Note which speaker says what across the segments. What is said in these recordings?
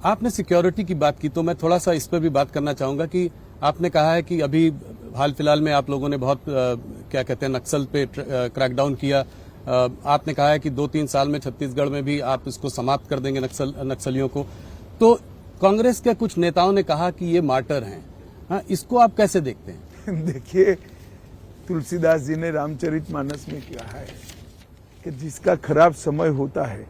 Speaker 1: आपने सिक्योरिटी की बात की तो मैं थोड़ा सा इस पर भी बात करना चाहूंगा कि आपने कहा है कि अभी हाल फिलहाल में आप लोगों ने बहुत क्या कहते हैं नक्सल पे क्रैकडाउन किया। आपने कहा है कि 2-3 साल में छत्तीसगढ़ में भी आप इसको समाप्त कर देंगे नक्सलियों को। तो कांग्रेस के कुछ नेताओं ने कहा कि ये मार्टर हैं। हाँ, इसको आप कैसे देखते हैं?
Speaker 2: देखिए, तुलसीदास जी ने रामचरितमानस में कहा है कि जिसका खराब समय होता है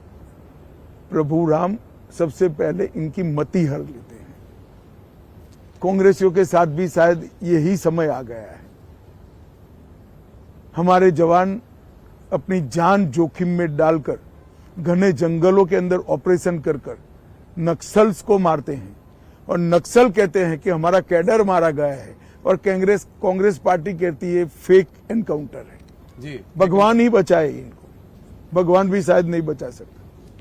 Speaker 2: प्रभु राम सबसे पहले इनकी मति हर लेते हैं। कांग्रेसियों के साथ भी शायद यही समय आ गया है। हमारे जवान अपनी जान जोखिम में डालकर घने जंगलों के अंदर ऑपरेशन कर नक्सल्स को मारते हैं और नक्सल कहते हैं कि हमारा कैडर मारा गया है और कांग्रेस पार्टी कहती है फेक एनकाउंटर है। जी, भगवान ही बचाए इनको, भगवान भी शायद नहीं बचा सकता।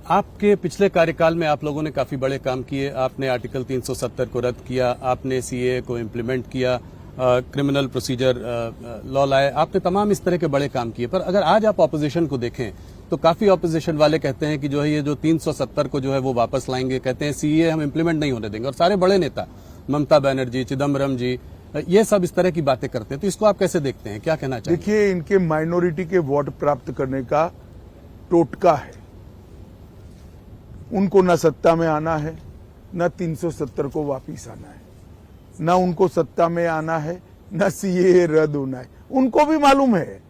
Speaker 1: आपके पिछले कार्यकाल में आप लोगों ने काफी बड़े काम किए। आपने आर्टिकल 370 को रद्द किया, आपने सीए को इम्प्लीमेंट किया, क्रिमिनल प्रोसीजर लॉ लाए, आपने तमाम इस तरह के बड़े काम किए। पर अगर आज आप ऑपोजिशन को देखें तो काफी ऑपोजिशन वाले कहते हैं कि जो है ये जो 370 को जो है वो वापस लाएंगे, कहते हैं सीए हम इम्प्लीमेंट नहीं होने देंगे। और सारे बड़े नेता ममता बनर्जी, चिदम्बरम जी, ये सब इस तरह की बातें करते हैं। तो इसको आप कैसे देखते हैं, क्या कहना चाहिए?
Speaker 2: देखिए, इनके माइनॉरिटी के वोट प्राप्त करने का टोटका है। उनको न सत्ता में आना है, न 370 को वापिस आना है, न उनको सत्ता में आना है, न सीए रद्द होना है। उनको भी मालूम है,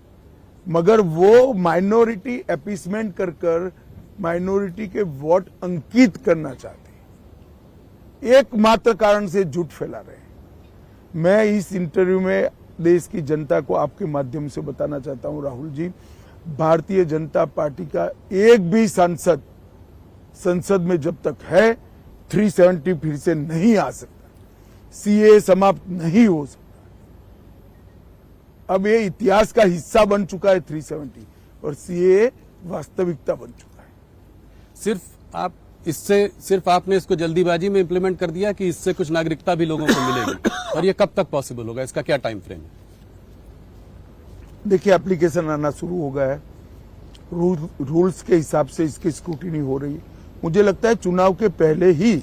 Speaker 2: मगर वो माइनॉरिटी अपीसमेंट कर माइनॉरिटी के वोट अंकित करना चाहते हैं। एकमात्र कारण से झूठ फैला रहे हैं। मैं इस इंटरव्यू में देश की जनता को आपके माध्यम से बताना चाहता हूं, राहुल जी, भारतीय जनता पार्टी का एक भी सांसद संसद में जब तक है 370 फिर से नहीं आ सकता, सीए समाप्त नहीं हो सकता। अब ये इतिहास का हिस्सा बन चुका है 370 और सीए वास्तविकता बन चुका है।
Speaker 1: सिर्फ आपने इसको जल्दीबाजी में इंप्लीमेंट कर दिया कि इससे कुछ नागरिकता भी लोगों को मिलेगी? और ये कब तक पॉसिबल होगा, इसका क्या टाइम फ्रेम है?
Speaker 2: देखिए, एप्लीकेशन आना शुरू हो गया है, रूल्स के हिसाब से इसकी स्क्रूटिनी हो रही है। मुझे लगता है चुनाव के पहले ही,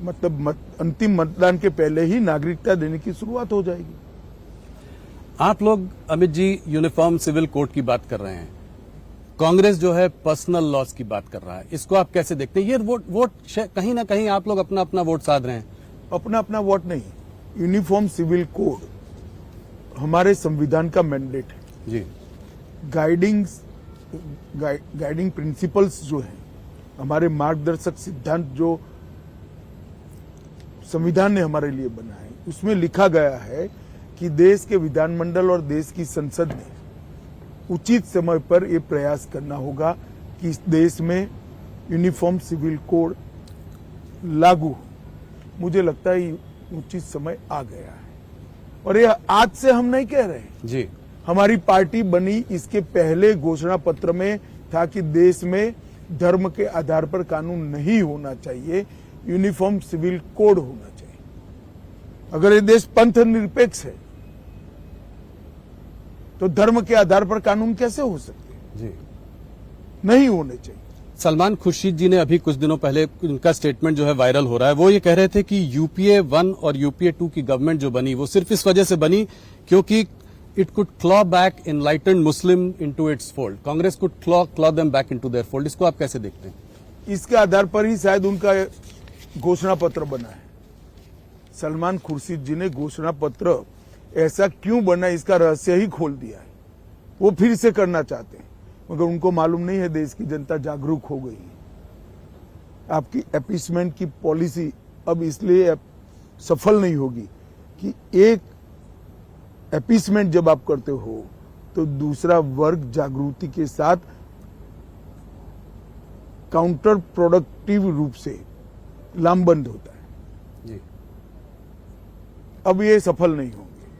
Speaker 2: मतलब अंतिम मतदान के पहले ही नागरिकता देने की शुरुआत हो जाएगी।
Speaker 1: आप लोग, Amit ji, uniform civil code की बात कर रहे हैं, कांग्रेस जो है पर्सनल लॉस की बात कर रहा है। इसको आप कैसे देखते हैं? ये वोट कहीं ना कहीं आप लोग अपना अपना वोट साध रहे हैं।
Speaker 2: अपना अपना वोट नहीं, यूनिफॉर्म सिविल कोड हमारे संविधान का मैंडेट है
Speaker 1: जी।
Speaker 2: गाइडिंग प्रिंसिपल्स जो है, हमारे मार्गदर्शक सिद्धांत जो संविधान ने हमारे लिए बनाए, उसमें लिखा गया है कि देश के विधानमंडल और देश की संसद ने उचित समय पर यह प्रयास करना होगा कि इस देश में यूनिफॉर्म सिविल कोड लागू हो। मुझे लगता है उचित समय आ गया है और यह आज से हम नहीं कह रहे
Speaker 1: जी।
Speaker 2: हमारी पार्टी बनी इसके पहले घोषणा पत्र में था कि देश में धर्म के आधार पर कानून नहीं होना चाहिए, यूनिफॉर्म सिविल कोड होना चाहिए। अगर ये देश पंथ निरपेक्ष है तो धर्म के आधार पर कानून कैसे हो सकते हैं?
Speaker 1: जी,
Speaker 2: नहीं होने चाहिए।
Speaker 1: सलमान खुर्शीद जी ने अभी कुछ दिनों पहले, उनका स्टेटमेंट जो है वायरल हो रहा है, वो ये कह रहे थे कि यूपीए 1 और यूपीए 2 की गवर्नमेंट जो बनी वो सिर्फ इस वजह से बनी क्योंकि it could claw back enlightened Muslim into its fold. Congress could claw them back into their fold. इसको आप कैसे देखते हैं?
Speaker 2: इसके आधार पर ही शायद उनका घोषणा पत्र बना है। सलमान खुर्शीद जी ने घोषणा पत्र ऐसा क्यों बना, इसका रहस्य ही खोल दिया है। वो फिर से करना चाहते हैं, मगर उनको मालूम नहीं है देश की जनता जागरूक हो गई है। आपकी अपीसमेंट की पॉलिसी अब इसलिए सफल नहीं होगी कि एक अपीसमेंट जब आप करते हो तो दूसरा वर्ग जागृति के साथ काउंटर प्रोडक्टिव रूप से लामबंद होता है जी। अब ये सफल नहीं होगा।